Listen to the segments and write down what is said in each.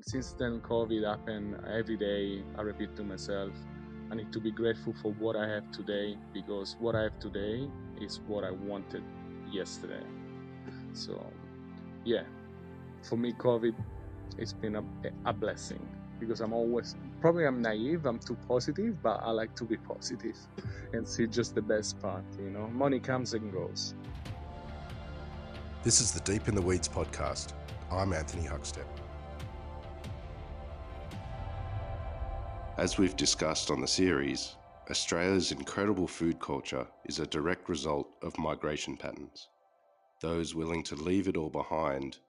since then COVID happened, every day I repeat to myself, I need to be grateful for what I have today, because what I have today is what I wanted yesterday. So yeah, for me COVID, it's been a blessing, because I'm naive, I'm too positive, but I like to be positive and see just the best part, money comes and goes. This is the Deep in the Weeds podcast. I'm Anthony Huckstep. As we've discussed on the series, Australia's incredible food culture is a direct result of migration patterns. Those willing to leave it all behind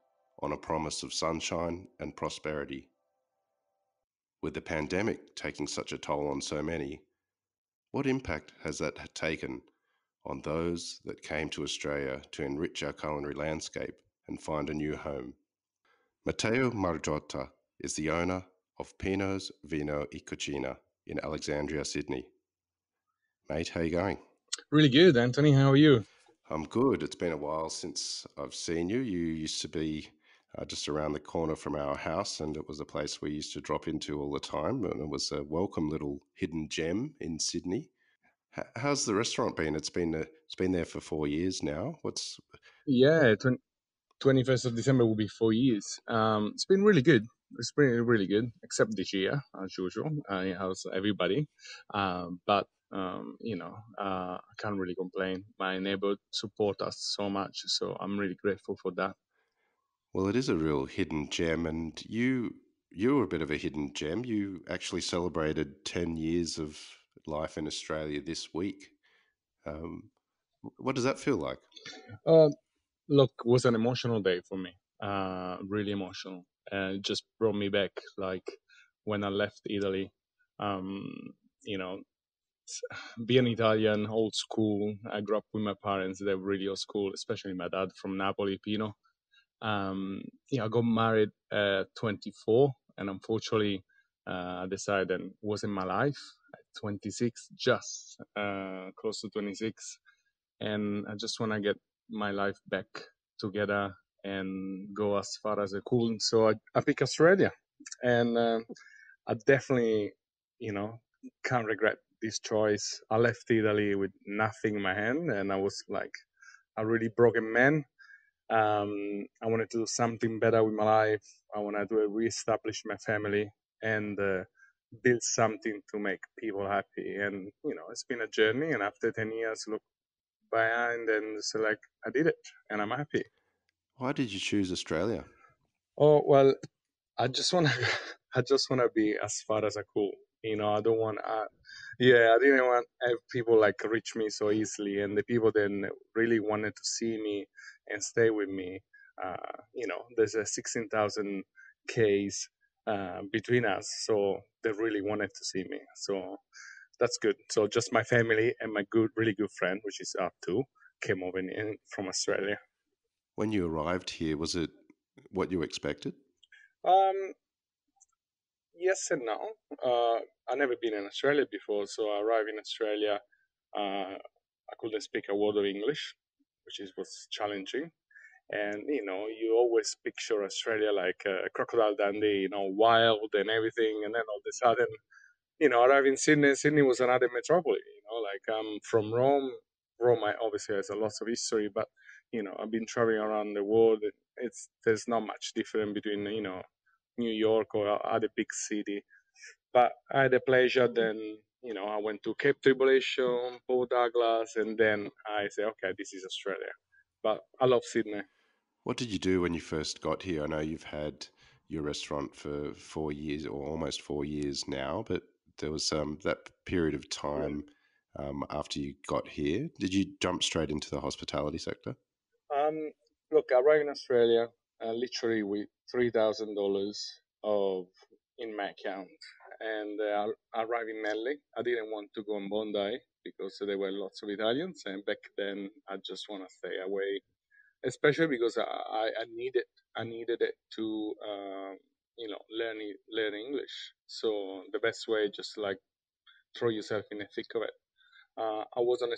on a promise of sunshine and prosperity. With the pandemic taking such a toll on so many, what impact has that taken on those that came to Australia to enrich our culinary landscape and find a new home? Matteo Magriotta is the owner of Pino's Vino e Cucina in Alexandria, Sydney. Mate, how you going? Really good, Anthony. How are you? I'm good. It's been a while since I've seen you. You used to be just around the corner from our house, and it was a place we used to drop into all the time. And it was a welcome little hidden gem in Sydney. How's the restaurant been? It's been there for 4 years now. Yeah, 21st of December will be 4 years. It's been really good. It's been really good, except this year, as usual. How's everybody? I can't really complain. My neighbor support us so much, so I'm really grateful for that. Well, it is a real hidden gem, and you were a bit of a hidden gem. You actually celebrated 10 years of life in Australia this week. Um, what does that feel like? Uh, Look, it was an emotional day for me. Really emotional, and it just brought me back, like when I left Italy. Um, you know, being Italian, old school. I grew up with my parents; they were really old school, especially my dad from Napoli, Pino. I got married at 24, and unfortunately, I decided it wasn't my life at 26, just close to 26, and I just want to get my life back together and go as far as I could. So I picked Australia, and I definitely, you know, can't regret this choice. I left Italy with nothing in my hand, and I was like a really broken man. I wanted to do something better with my life. I wanted to reestablish my family and build something to make people happy. And it's been a journey. And after 10 years, look behind and it's like I did it, and I'm happy. Why did you choose Australia? Oh well, I just wanna I just wanna be as far as I could. I don't want I didn't want have people like reach me so easily, and the people then really wanted to see me and stay with me. There's a 16,000 case between us, so they really wanted to see me. So that's good. So just my family and my really good friend, which is up too, came over from Australia. When you arrived here, was it what you expected? Um, Yes and no. I've never been in Australia before, so I arrived in Australia. I couldn't speak a word of English, which was challenging. And you always picture Australia like a crocodile Dundee, wild and everything. And then all of a sudden, arrived in Sydney. Sydney was another metropolis. Like I'm from Rome. Rome, obviously has a lot of history, but I've been traveling around the world. There's not much different between New York or other big city. But I had the pleasure then, I went to Cape Tribulation, Port Douglas, and then I said, okay, this is Australia. But I love Sydney. What did you do when you first got here? I know you've had your restaurant for 4 years or almost 4 years now, but there was that period of time after you got here. Did you jump straight into the hospitality sector? Um, Look, I arrived in Australia literally with $3,000 of in my account, and I arrived in Manly. I didn't want to go on Bondi because there were lots of Italians, and back then I just want to stay away, especially because I needed it to learn English. So the best way, just like throw yourself in the thick of it. I was on a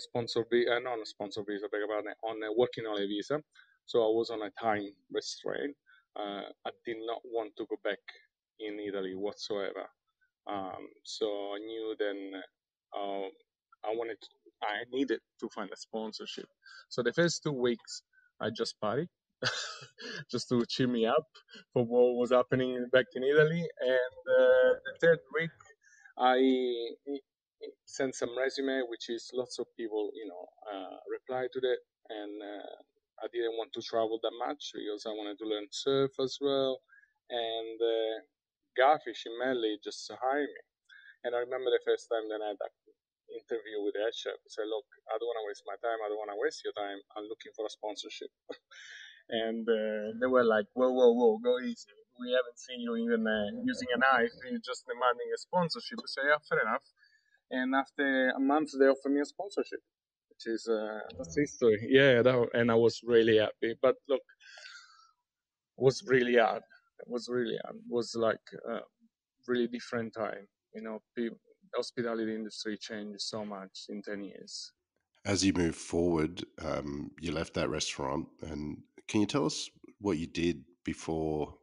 not a sponsor visa, beg your pardon, on a working holiday visa. So I was on a time restraint. I did not want to go back in Italy whatsoever. So I knew then uh, I needed to find a sponsorship. So the first 2 weeks I just partied, just to cheer me up for what was happening back in Italy. And the third week I sent some resume, which is lots of people, reply to that. And I didn't want to travel that much because I wanted to learn surf as well. And Garfish in Melly just hired me. And I remember the first time that I had that interview with the head chef. I said, look, I don't want to waste my time. I don't want to waste your time. I'm looking for a sponsorship. And they were like, whoa, whoa, whoa, go easy. We haven't seen you even using a knife. You're just demanding a sponsorship. I say, yeah, fair enough. And after a month, they offered me a sponsorship, which is that's history. Yeah, and I was really happy. But look, it was really hard. It was really hard. It was like a really different time. People, hospitality industry changed so much in 10 years. As you move forward, you left that restaurant, and can you tell us what you did before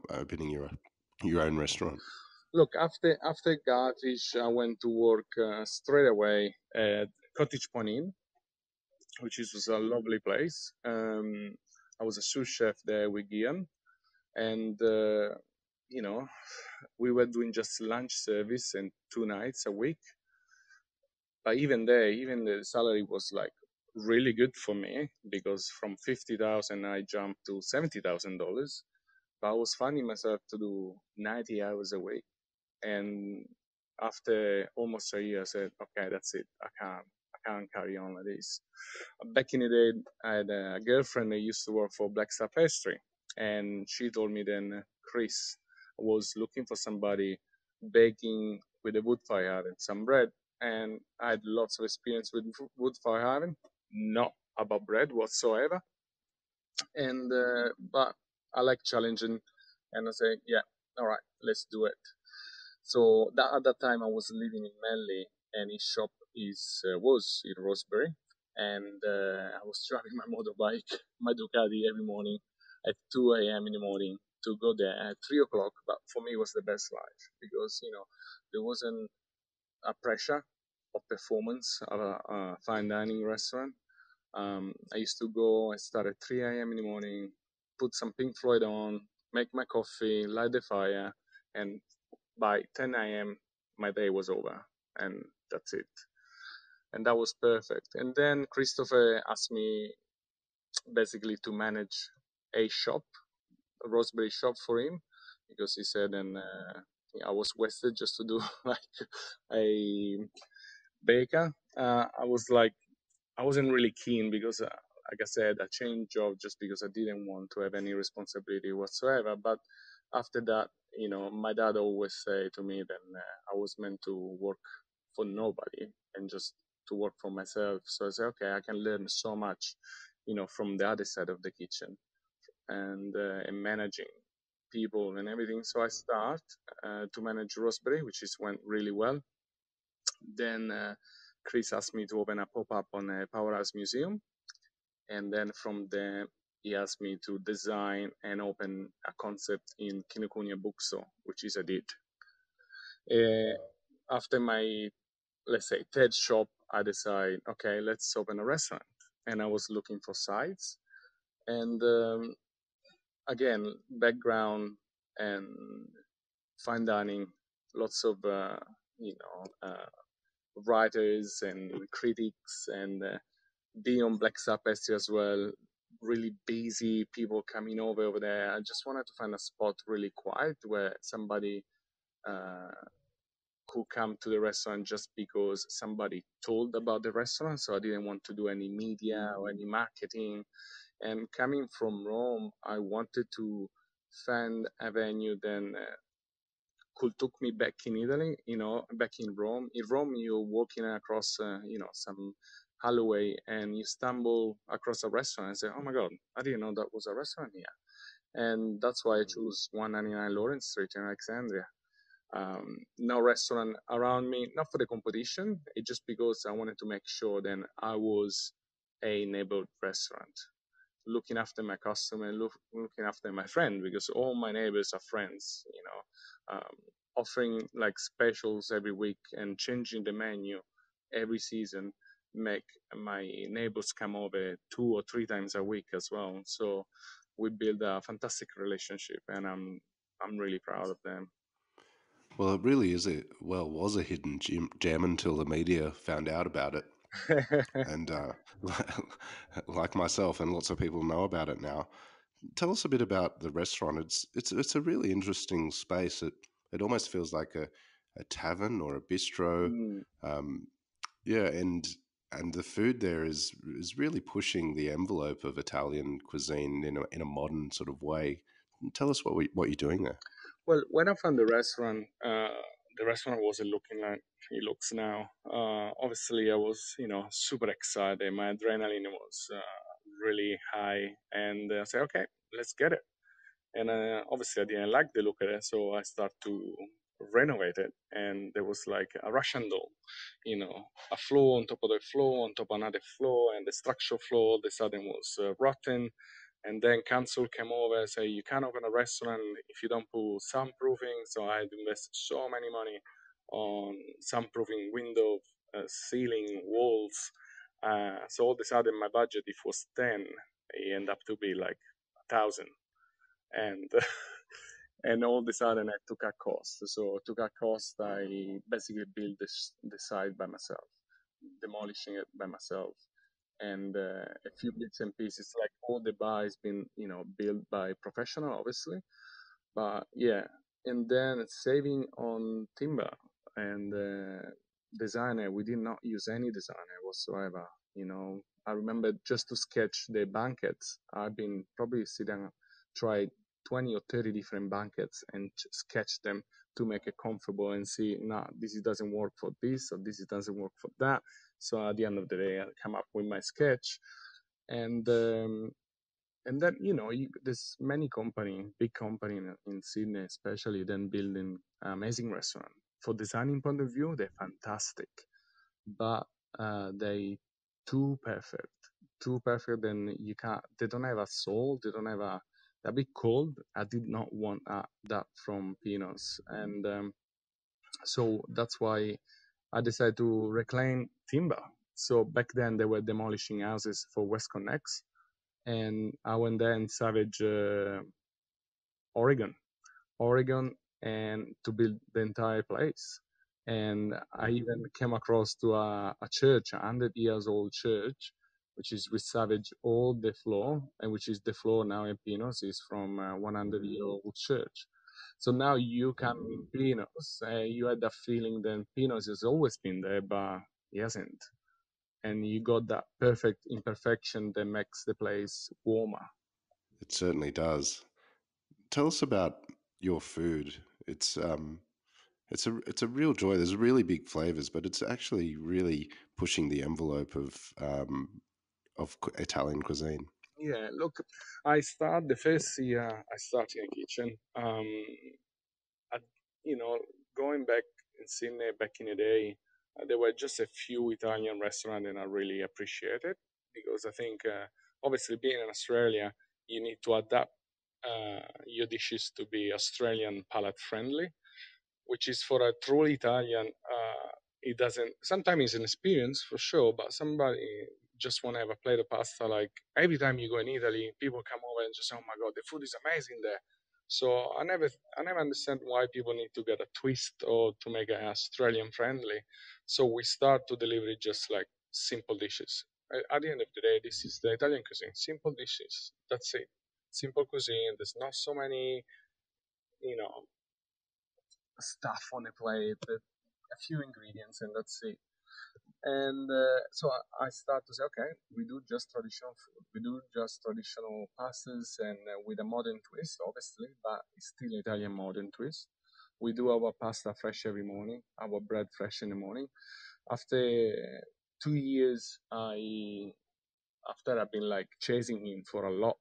opening your own restaurant? Look, after Garfish, I went to work straight away at Cottage Point Inn, which was a lovely place. I was a sous chef there with Gian, and we were doing just lunch service and 2 nights a week. But even there, even the salary was like really good for me because from 50,000 I jumped to $70,000. But I was finding myself to do 90 hours a week, and after almost a year, I said, "Okay, that's it. I can't carry on like this." Back in the day, I had a girlfriend that used to work for Black Star Pastry, and she told me then Chris was looking for somebody baking with a wood fire and some bread, and I had lots of experience with wood fire oven, not about bread whatsoever, and but I like challenging, and I said, "Yeah, all right, let's do it." So that at that time I was living in Manly, and his shop was in Rosebery, and I was driving my motorbike, my Ducati, every morning at 2 a.m. in the morning to go there at 3 o'clock. But for me, it was the best life because there wasn't a pressure of performance of a fine dining restaurant. I used to go and start at 3 a.m. in the morning, put some Pink Floyd on, make my coffee, light the fire, and by 10 a.m. my day was over, and that's it. And that was perfect. And then Christopher asked me basically to manage a shop, a Roseberry shop for him, because he said, and I was wasted just to do like a baker. I was like, I wasn't really keen because, like I said, I changed job just because I didn't want to have any responsibility whatsoever. But after that, my dad always say to me that I was meant to work for nobody and just to work for myself. So I said, okay, I can learn so much, from the other side of the kitchen and managing people and everything. So I start to manage Roseberry, which is went really well. Then Chris asked me to open a pop-up on a Powerhouse Museum, and then from there he asked me to design and open a concept in Kinokuniya Bookstore, which is I did. After my, let's say, third shop, I decided, okay, let's open a restaurant, and I was looking for sites, and again, background and fine dining, lots of writers and critics and being on Black Sabbath as well. Really busy people coming over there. I just wanted to find a spot really quiet where somebody uh, could come to the restaurant just because somebody told about the restaurant. So I didn't want to do any media or any marketing. And coming from Rome, I wanted to find a venue then could took me back in Italy, back in Rome. In Rome, you're walking across, some alleyway and you stumble across a restaurant and say, oh my God, I didn't know that was a restaurant here. And that's why I chose 199 Lawrence Street in Alexandria. No restaurant around me, not for the competition, it's just because I wanted to make sure then I was a neighborhood restaurant. looking after my customer, looking after my friend, because all my neighbors are friends, offering like specials every week and changing the menu every season make my neighbors come over 2 or 3 times a week as well. So we build a fantastic relationship, and I'm really proud of them. Well, it really is was a hidden gem until the media found out about it. And like myself and lots of people know about it now. Tell us a bit about the restaurant. It's a really interesting space. It almost feels like a tavern or a bistro. Mm. Um, yeah, and the food there is really pushing the envelope of Italian cuisine in a modern sort of way. Tell us what you're doing there. Well, when I found the restaurant wasn't looking like it looks now. Obviously, I was, super excited. My adrenaline was really high, and I said, "Okay, let's get it." And obviously, I didn't like the look of it, so I started to renovate it. And there was like a Russian doll, a floor on top of the floor, on top of another floor, and the structural floor all of a sudden was rotten. And then council came over and say you can't open a restaurant if you don't put soundproofing. So I had invested so many money on soundproofing window, ceiling, walls. So all of a sudden my budget, if was 10, it ended up to be like 1,000. And and all of a sudden I took a cost. So to cut cost, I basically built the site by myself, demolishing it by myself, and a few bits and pieces. Like all the bar has been, built by professional, obviously. But yeah, and then saving on timber and designer. We did not use any designer whatsoever. I remember just to sketch the banquets. I've been probably sitting, tried 20 or 30 different banquets and sketch them to make it comfortable and see, nah, this doesn't work for this or this doesn't work for that. So at the end of the day, I come up with my sketch, and then there's many company, big company in Sydney, especially, then building amazing restaurant. For designing point of view, they're fantastic, but they too perfect. Then you can't. They don't have a soul. They don't have a. They're a bit cold. I did not want that from Pinos, and so that's why I decided to reclaim timber. So back then they were demolishing houses for West Connects, and I went there in Savage, Oregon, Oregon, and to build the entire place. And I even came across to a church, a 100 years old church, which is with Savage all the floor, and which is the floor now in Pinos is from a 100-year-old church. So now you come in Pinos, you had that feeling that Pinos has always been there, but he hasn't. And you got that perfect imperfection that makes the place warmer. It certainly does. Tell us about your food. It's a real joy. There's really big flavors, but it's actually really pushing the envelope of Italian cuisine. Yeah, look, I start the first year I start in a kitchen. I, you know, going back in Sydney back in the day, there were just a few Italian restaurants, and I really appreciate it because I think, obviously, being in Australia, you need to adapt your dishes to be Australian palate friendly, which is for a truly Italian. It doesn't. Sometimes it's an experience for sure, but somebody just want to have a plate of pasta. Like every time you go in Italy, people come over and just say, "Oh my God, the food is amazing there." So I never understand why people need to get a twist or to make it Australian friendly. So we start to deliver it just like simple dishes. At the end of the day, this is the Italian cuisine. Simple dishes. That's it. Simple cuisine. There's not so many, you know, stuff on a plate, a few ingredients, and that's it. And so I start to say, okay, we do just traditional food. We do just traditional pastas, and with a modern twist, obviously, but it's still Italian modern twist. We do our pasta fresh every morning, our bread fresh in the morning. After 2 years, after I've been like chasing him for a lot,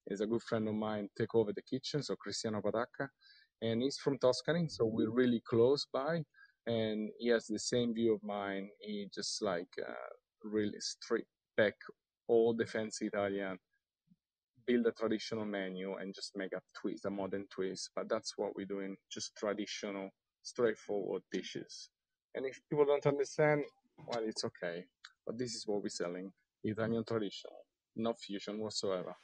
is a good friend of mine take over the kitchen, so Cristiano Patacca, and he's from Tuscany, so we're really close by, and he has the same view of mine. He just like really strip back all the fancy Italian, build a traditional menu and just make a twist, a modern twist. But that's what we're doing, just traditional, straightforward dishes. And if people don't understand, well, it's okay. But this is what we're selling: Italian traditional, no fusion whatsoever.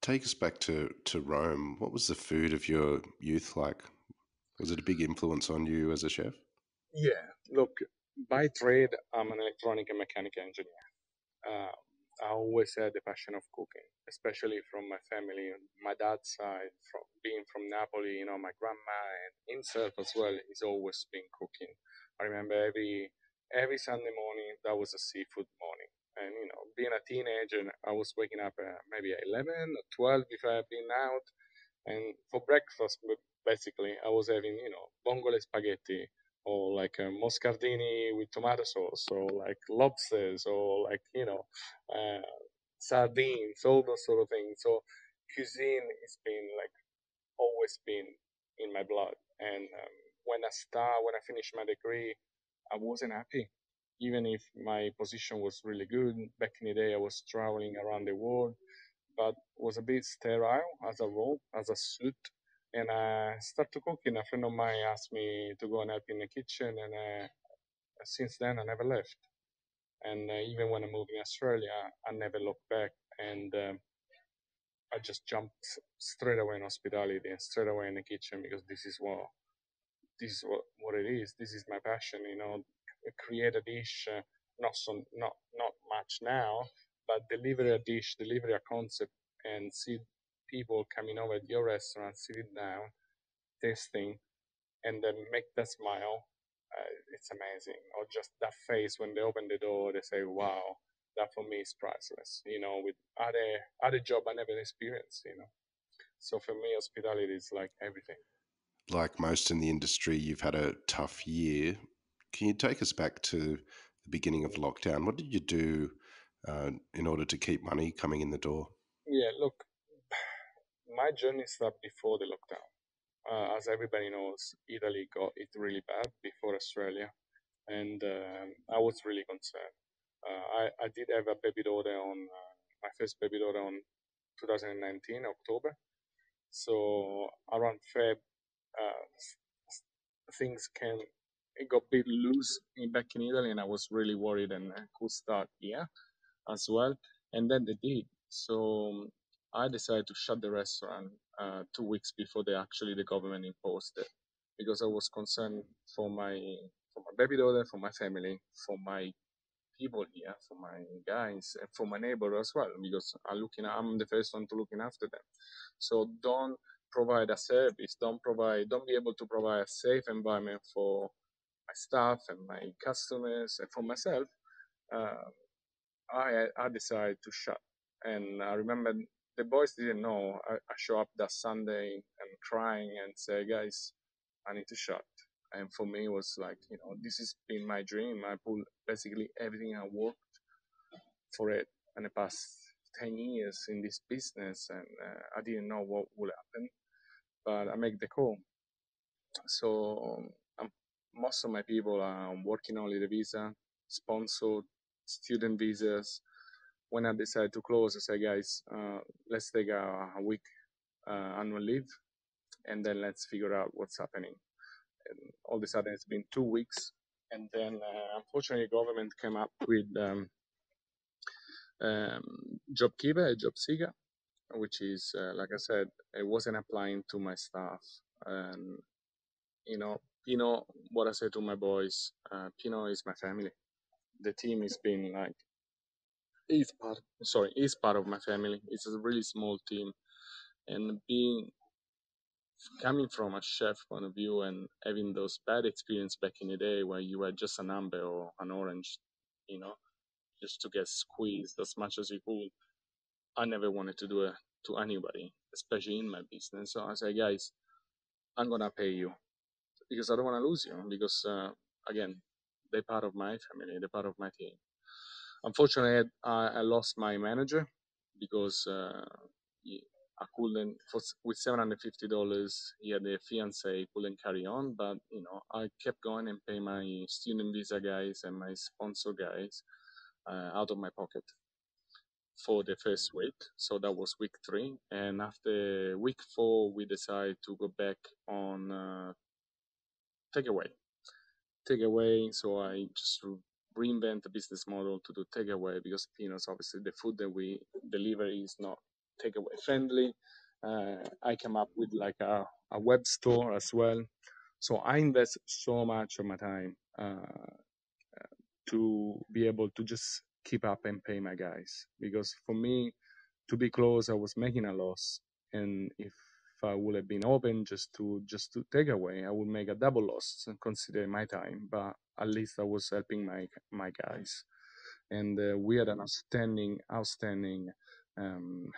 Take us back to Rome. What was the food of your youth like? Was it a big influence on you as a chef? Yeah, look, by trade, I'm an electronic and mechanical engineer. Uh, I always had the passion of cooking, especially from my family. My dad's side, from being from Napoli, my grandma and himself as well, he's always been cooking. I remember every Sunday morning that was a seafood morning. And being a teenager, I was waking up maybe at 11 or 12 if I had been out, and for breakfast, basically, I was having, vongole spaghetti or like moscardini with tomato sauce or like lobsters or like, uh, sardines, all those sort of things. So cuisine has been like always been in my blood. And when I finished my degree, I wasn't happy. Even if my position was really good, back in the day, I was traveling around the world, but was a bit sterile as a role, as a suit. And I started cooking. A friend of mine asked me to go and help in the kitchen, and since then I never left. And even when I moved in Australia, I never looked back. And I just jumped straight away in hospitality and straight away in the kitchen because this is what it is. This is my passion. Create a dish, not much now, but deliver a dish, deliver a concept, and see people coming over at your restaurant, sitting down, tasting, and then make that smile. It's amazing. Or just that face when they open the door, they say, "Wow." That for me is priceless. With other job I never experienced. So for me, hospitality is like everything. Like most in the industry, you've had a tough year. Can you take us back to the beginning of lockdown? What did you do in order to keep money coming in the door? Yeah, look, my journey started before the lockdown. As everybody knows, Italy got it really bad before Australia, and I was really concerned. I did have a baby daughter on my first baby daughter on 2019 October. So around Feb, things can it got a bit loose back in Italy, and I was really worried and I could start here as well. And then they did. So I decided to shut the restaurant 2 weeks before the government imposed it, because I was concerned for my baby daughter, for my family, for my people here, for my guys, and for my neighbor as well, because I'm the first one to looking after them. So don't provide a service, don't be able to provide a safe environment for my staff and my customers and for myself. Uh, I decided to shut. And I remember the boys didn't know. I show up that Sunday and crying and say, guys, I need to shut. And for me, it was like, this has been my dream. I put basically everything I worked for it in the past 10 years in this business. And I didn't know what would happen, but I make the call. So most of my people are working only the visa, sponsored, student visas. When I decided to close, I said, guys, let's take a week annual leave, and then let's figure out what's happening. And all of a sudden, it's been 2 weeks, and then unfortunately, government came up with um, JobKeeper, job seeker, which is like I said, it wasn't applying to my staff, and Pino. What I said to my boys, Pino is my family. The team has been like is part of my family. It's a really small team, and being coming from a chef point of view and having those bad experience back in the day where you were just a number or an orange, you know, just to get squeezed as much as you could. I never wanted to do it to anybody, especially in my business. So I said, guys, I'm gonna pay you because I don't want to lose you because again, they're part of my family, they're part of my team. Unfortunately, I lost my manager because I couldn't with $750. He had a fiance, couldn't carry on, but I kept going and pay my student visa guys and my sponsor guys out of my pocket. for the first week. So that was week 3. And after week 4, we decided to go back on takeaway. Takeaway. So I just reinvent the business model to do takeaway because Pino's obviously the food that we deliver is not takeaway friendly. I came up with like a web store as well. So I invest so much of my time to be able to just keep up and pay my guys because for me to be close I was making a loss, and if I would have been open just to take away, I would make a double loss considering my time, but at least I was helping my guys. And we had an outstanding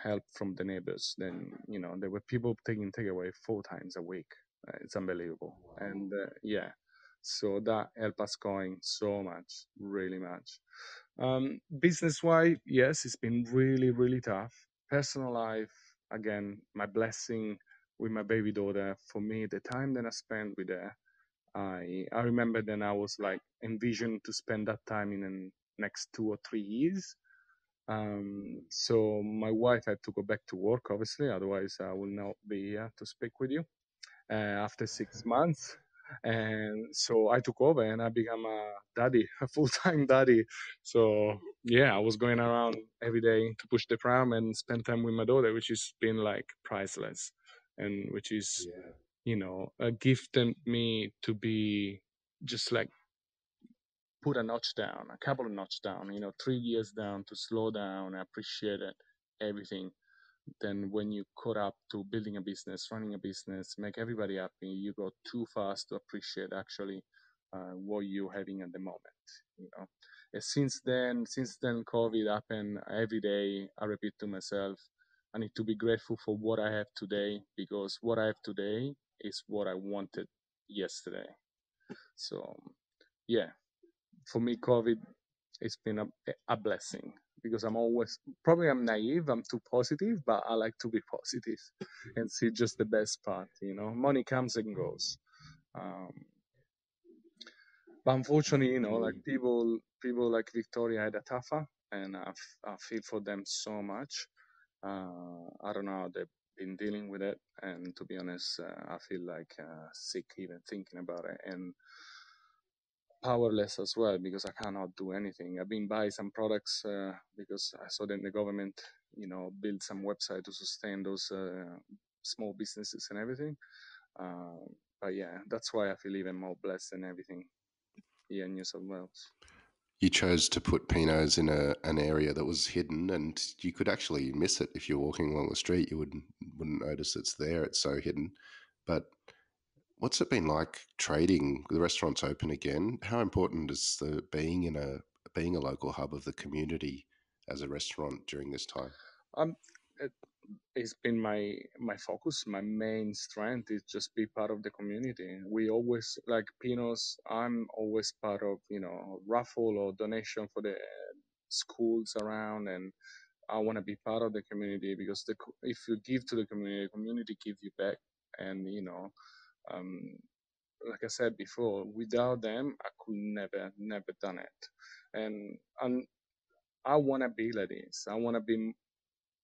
help from the neighbors. Then there were people taking takeaway 4 times a week. It's unbelievable, and yeah, so that helped us going so much, really much. Business wise, yes, it's been really, really tough. Personal life, again, my blessing with my baby daughter. For me, the time that I spent with her, I remember then I was like envisioned to spend that time in the next 2 or 3 years. So my wife had to go back to work, obviously, otherwise I will not be here to speak with you after 6 months. And so I took over and I became a daddy, a full-time daddy. So yeah, I was going around every day to push the pram and spend time with my daughter, which has been like priceless, and which is Yeah. a gift and me to be just like put a notch down, a couple of notch down, 3 years down, to slow down, appreciate it, everything. Then when you caught up to building a business, running a business, make everybody happy, you go too fast to appreciate actually what you're having at the moment. You know, and since then, COVID happened. Every day, I repeat to myself, I need to be grateful for what I have today because what I have today is what I wanted yesterday. So, yeah, for me, COVID, it's been a blessing because I'm always, probably I'm naive, I'm too positive, but I like to be positive and see just the best part. Money comes and goes. Um, but unfortunately, like people like Victoria had a tougher, and I feel for them so much. I don't know how they've been dealing with it, and to be honest, I feel like sick even thinking about it. And powerless as well because I cannot do anything. I've been buying some products because I saw that the government, build some website to sustain those small businesses and everything. Uh, but yeah, that's why I feel even more blessed than everything here in New South Wales. You chose to put Pinos in an area that was hidden, and you could actually miss it if you're walking along the street. You wouldn't notice it's there. It's so hidden. But what's it been like trading? The restaurant's open again. How important is the being a local hub of the community as a restaurant during this time? Um, it, it's been my focus. My main strength is just be part of the community. We always like Pinos. I'm always part of raffle or donation for the schools around, and I want to be part of the community because if you give to the community give you back. And um, like I said before, without them, I could never done it. And I want to be like this. I want to be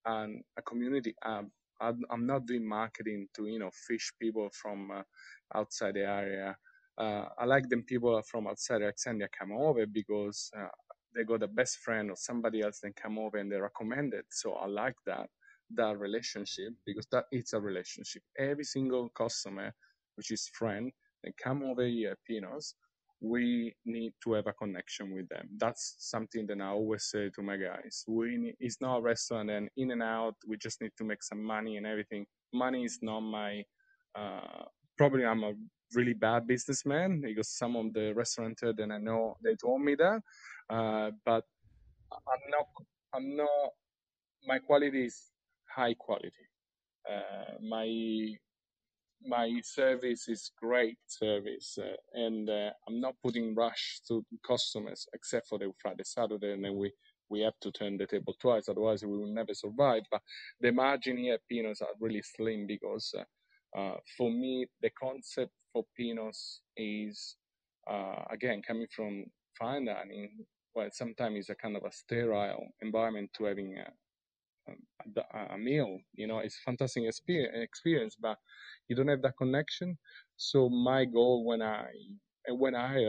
a community app. I'm not doing marketing to fish people from outside the area. I like them people from outside Alexandria come over because they got a best friend or somebody else that come over and they recommend it. So I like that relationship because that it's a relationship. Every single customer, which is friend, they come over here, Pinos, we need to have a connection with them. That's something that I always say to my guys. It's not a restaurant and in and out. We just need to make some money and everything. Money is not my. Uh, Probably I'm a really bad businessman because some of the restaurateurs that I know they told me that. But I'm not. I'm not. My quality is high quality. My service is great service, and I'm not putting rush to customers except for the Friday, Saturday, and then we have to turn the table twice, otherwise we will never survive. But the margin here at Pinos are really slim because for me the concept for Pinos is again coming from fine dining. Well, sometimes it's a kind of a sterile environment to having a meal. It's a fantastic experience, but you don't have that connection. So my goal when I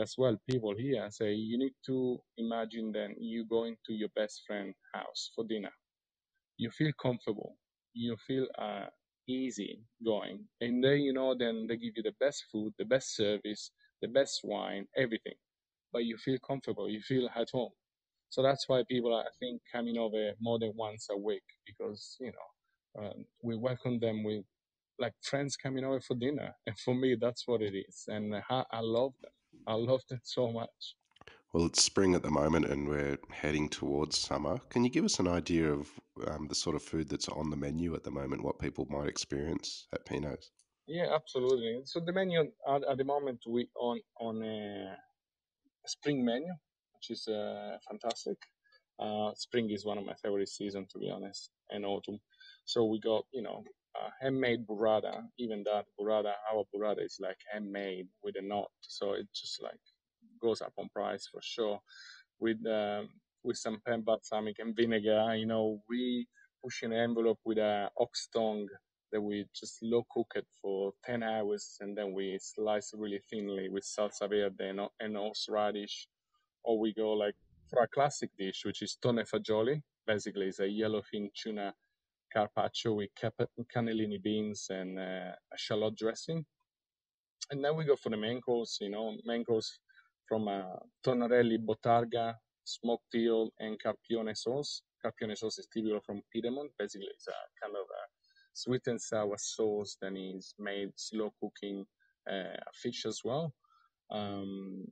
as well people here say you need to imagine then you going to your best friend house for dinner. You feel comfortable, you feel easy going, and then then they give you the best food, the best service, the best wine, everything, but you feel comfortable, you feel at home. So that's why people are, I think, coming over more than once a week because we welcome them with like friends coming over for dinner, and for me that's what it is, and I love them. I love them so much. Well, it's spring at the moment and we're heading towards summer. Can you give us an idea of the sort of food that's on the menu at the moment, what people might experience at Pino's? Yeah, absolutely. So the menu at the moment we on a spring menu, which is fantastic. Spring is one of my favorite seasons, to be honest, and autumn. So we got, handmade burrata. Even that burrata, our burrata is like handmade with a knot, so it just like goes up on price for sure. With with some pen balsamic and vinegar, we push an envelope with a ox tongue that we just low cook it for 10 hours, and then we slice it really thinly with salsa verde and horseradish. Or we go like for a classic dish, which is tonne fagioli. Basically, it's a yellowfin tuna carpaccio with cannellini beans and a shallot dressing. And then we go for the main course, main course from tonarelli, botarga, smoked eel, and carpione sauce. Carpione sauce is typical from Piedmont. Basically, it's a kind of a sweet and sour sauce that is made slow cooking fish as well. Um,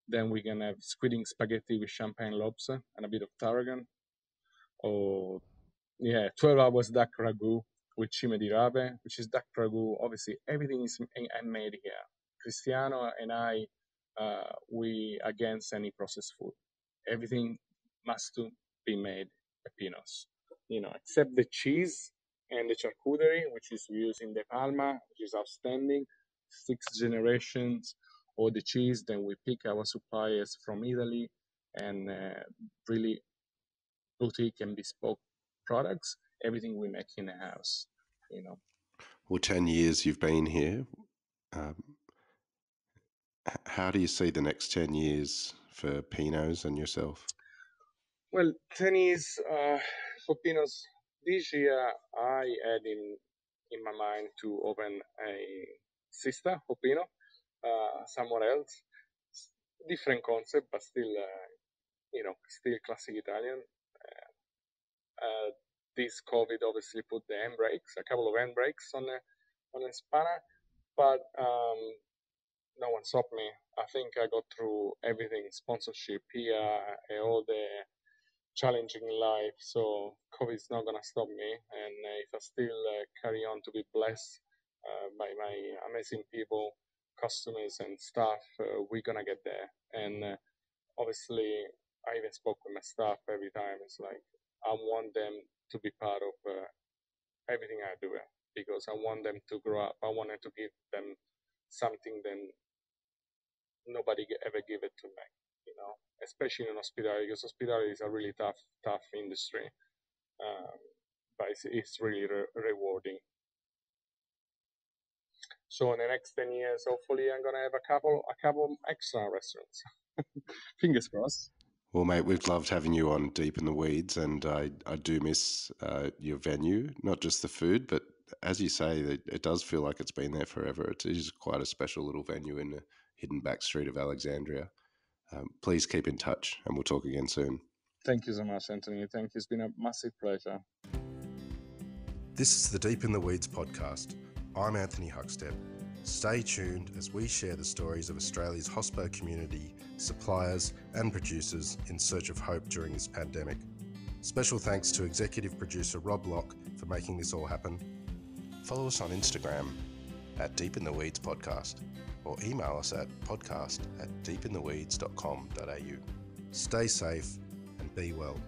then we can have squid spaghetti with champagne lobster and a bit of tarragon. Or, yeah, 12 hours duck ragu with cime di rave, which is duck ragu. Obviously, everything is made here. Cristiano and I, we against any processed food. Everything must to be made at Pinos, except the cheese and the charcuterie, which is using the Palma, which is outstanding, 6 generations, or the cheese. Then we pick our suppliers from Italy and really boutique and bespoke products. Everything we make in the house. Well, 10 years you've been here. Um, how do you see the next 10 years for Pino's and yourself? Well, tennis for Pinos this year, I had in my mind to open a sister for Pino somewhere else. Different concept, but still, still classic Italian. Uh, this COVID obviously put the handbrakes, a couple of handbrakes on the spanner, but no one stopped me. I think I got through everything, sponsorship here, and all the challenging life. So COVID is not gonna stop me, and if I still carry on to be blessed by my amazing people, customers, and staff, we're gonna get there. And obviously, I even spoke with my staff every time. It's like I want them to be part of everything I do because I want them to grow up. I wanted to give them something that nobody ever give it to me, especially in hospitality, because hospitality is a really tough industry, um, but it's really rewarding. So in the next 10 years, hopefully, I'm gonna have a couple extra restaurants. Fingers crossed. Well, mate, we've loved having you on Deep in the Weeds, and I do miss your venue, not just the food, but as you say, it does feel like it's been there forever. It is quite a special little venue in the hidden back street of Alexandria. Please keep in touch, and we'll talk again soon. Thank you so much, Anthony. Thank you. It's been a massive pleasure. This is the Deep in the Weeds podcast. I'm Anthony Huckstep. Stay tuned as we share the stories of Australia's hospo community, suppliers and producers in search of hope during this pandemic. Special thanks to executive producer Rob Locke for making this all happen. Follow us on Instagram at Deep in the Weeds Podcast or email us at podcast@deepintheweeds.com.au. Stay safe and be well.